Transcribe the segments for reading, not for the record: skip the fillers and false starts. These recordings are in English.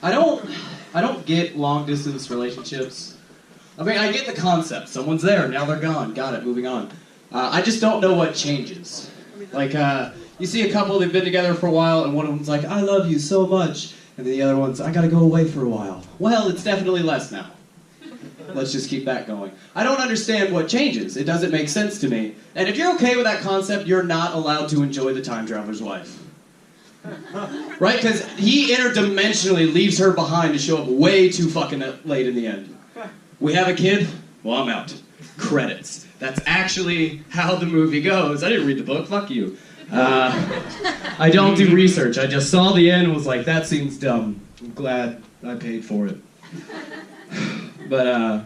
I don't get long-distance relationships. I mean, I get the concept. Someone's there, now they're gone. Got it, moving on. I just don't know what changes. Like, you see a couple, they've been together for a while, and one of them's like, I love you so much. And then the other one's, I gotta go away for a while. Well, it's definitely less now. Let's just keep that going. I don't understand what changes. It doesn't make sense to me. And if you're okay with that concept, you're not allowed to enjoy the time traveler's wife. Right? Because he interdimensionally leaves her behind to show up way too fucking late in the end. We have a kid? Well, I'm out. Credits. That's actually how the movie goes. I didn't read the book. Fuck you. I don't do research. I just saw the end and was like, that seems dumb. I'm glad I paid for it. But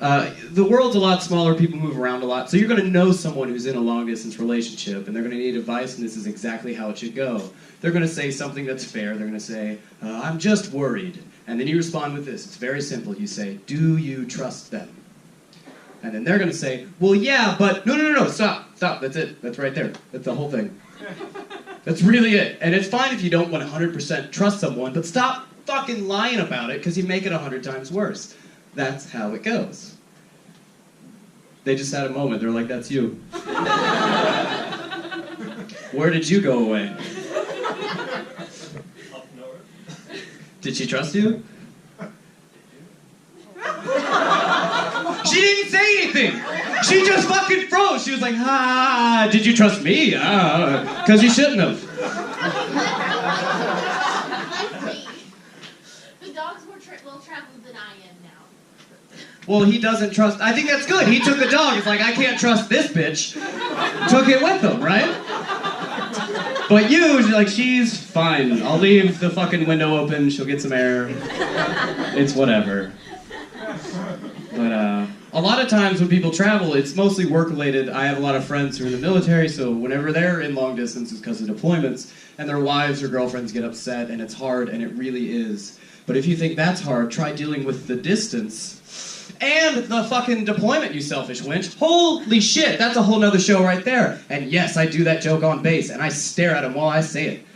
the world's a lot smaller, people move around a lot, so you're going to know someone who's in a long-distance relationship, and they're going to need advice, and this is exactly how it should go. They're going to say something that's fair. They're going to say, I'm just worried. And then you respond with this. It's very simple. You say, do you trust them? And then they're going to say, well, yeah, but no, stop, that's it. That's right there. That's the whole thing. That's really it. And it's fine if you don't 100% trust someone, but stop fucking lying about it, because you make it 100 times worse. That's how it goes. They just had a moment. They're like, that's you. Where did you go away? Up north. Did she trust you? She didn't say anything. She just fucking froze. She was like, did you trust me? Because you shouldn't have. The dog's more well-traveled than I am now. Well, he doesn't trust... I think that's good. He took the dog. It's like, I can't trust this bitch. Took it with him, right? But you, like, she's fine. I'll leave the fucking window open. She'll get some air. It's whatever. But, a lot of times when people travel, it's mostly work-related. I have a lot of friends who are in the military, so whenever they're in long distance, it's because of deployments, and their wives or girlfriends get upset, and it's hard, and it really is. But if you think that's hard, try dealing with the distance and the fucking deployment, you selfish wench. Holy shit, that's a whole nother show right there. And yes, I do that joke on bass, and I stare at him while I say it.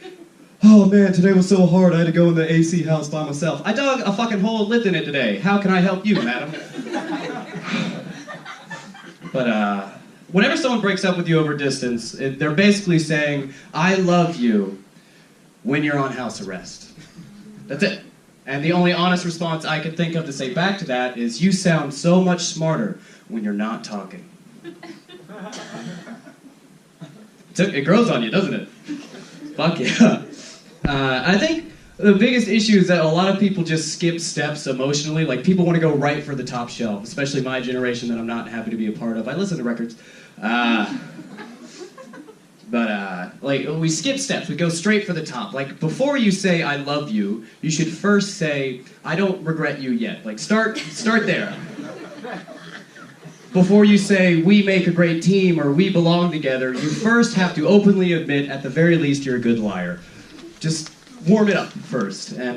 Oh man, today was so hard, I had to go in the AC house by myself. I dug a fucking hole and lived in it today. How can I help you, madam? But, whenever someone breaks up with you over distance, they're basically saying, I love you when you're on house arrest. That's it. And the only honest response I can think of to say back to that is, you sound so much smarter when you're not talking. It grows on you, doesn't it? Fuck yeah. I think the biggest issue is that a lot of people just skip steps emotionally. Like, people want to go right for the top shelf, especially my generation that I'm not happy to be a part of. I listen to records. Like, we skip steps. We go straight for the top. Like, before you say, I love you, you should first say, I don't regret you yet. Like, start there. Before you say, we make a great team, or we belong together, you first have to openly admit, at the very least, you're a good liar. Just warm it up first. And,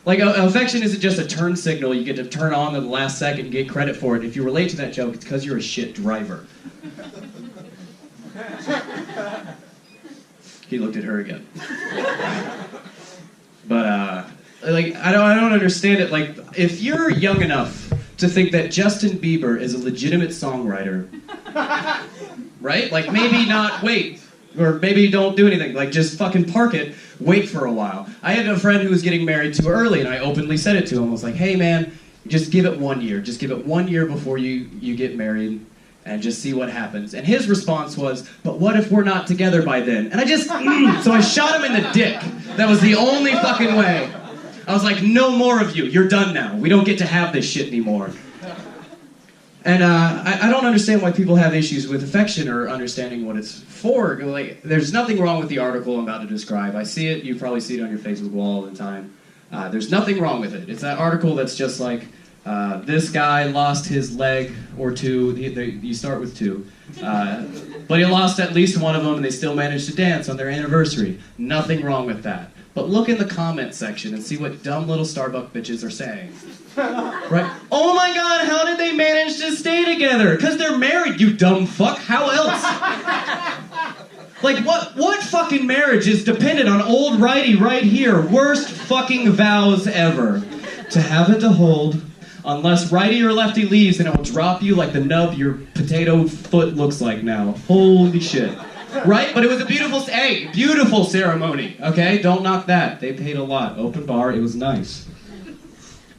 like, affection isn't just a turn signal you get to turn on at the last second and get credit for it. If you relate to that joke, it's because you're a shit driver. He looked at her again. But, like, I don't understand it. Like, if you're young enough to think that Justin Bieber is a legitimate songwriter, right? Like, maybe not wait, or maybe don't do anything. Like, just fucking park it, wait for a while. I had a friend who was getting married too early, and I openly said it to him. I was like, hey, man, just give it 1 year. Just give it 1 year before you get married, and just see what happens. And his response was, but what if we're not together by then? And I just, so I shot him in the dick. That was the only fucking way. I was like, no more of you. You're done now. We don't get to have this shit anymore. And I don't understand why people have issues with affection or understanding what it's for. Like, there's nothing wrong with the article I'm about to describe. I see it. You probably see it on your Facebook wall all the time. There's nothing wrong with it. It's that article that's just like, this guy lost his leg or two. You start with two. But he lost at least one of them, and they still managed to dance on their anniversary. Nothing wrong with that. But look in the comment section and see what dumb little Starbucks bitches are saying. Right? Oh my god, how did they manage to stay together? Because they're married, you dumb fuck. How else? Like, what fucking marriage is dependent on old righty right here? Worst fucking vows ever. To have and to hold, unless righty or lefty leaves, and it will drop you like the nub your potato foot looks like now. Holy shit. Right? But it was a beautiful ceremony, okay? Don't knock that. They paid a lot. Open bar, it was nice.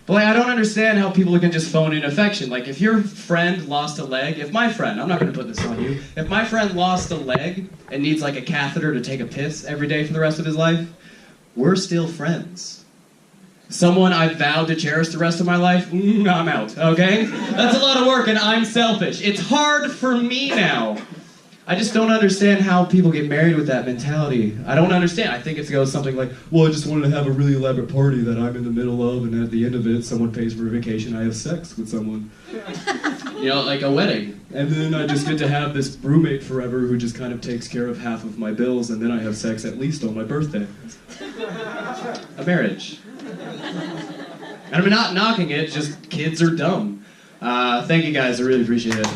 But like, I don't understand how people can just phone in affection. Like, if your friend lost a leg, if my friend, I'm not going to put this on you, if my friend lost a leg and needs like a catheter to take a piss every day for the rest of his life, we're still friends. Someone I vowed to cherish the rest of my life, I'm out, okay? That's a lot of work and I'm selfish. It's hard for me now. I just don't understand how people get married with that mentality. I don't understand. I think it goes something like, well, I just wanted to have a really elaborate party that I'm in the middle of, and at the end of it, someone pays for a vacation, I have sex with someone. You know, like a wedding. And then I just get to have this roommate forever who just kind of takes care of half of my bills, and then I have sex at least on my birthday. A marriage. And I'm not knocking it, just kids are dumb. Thank you guys, I really appreciate it.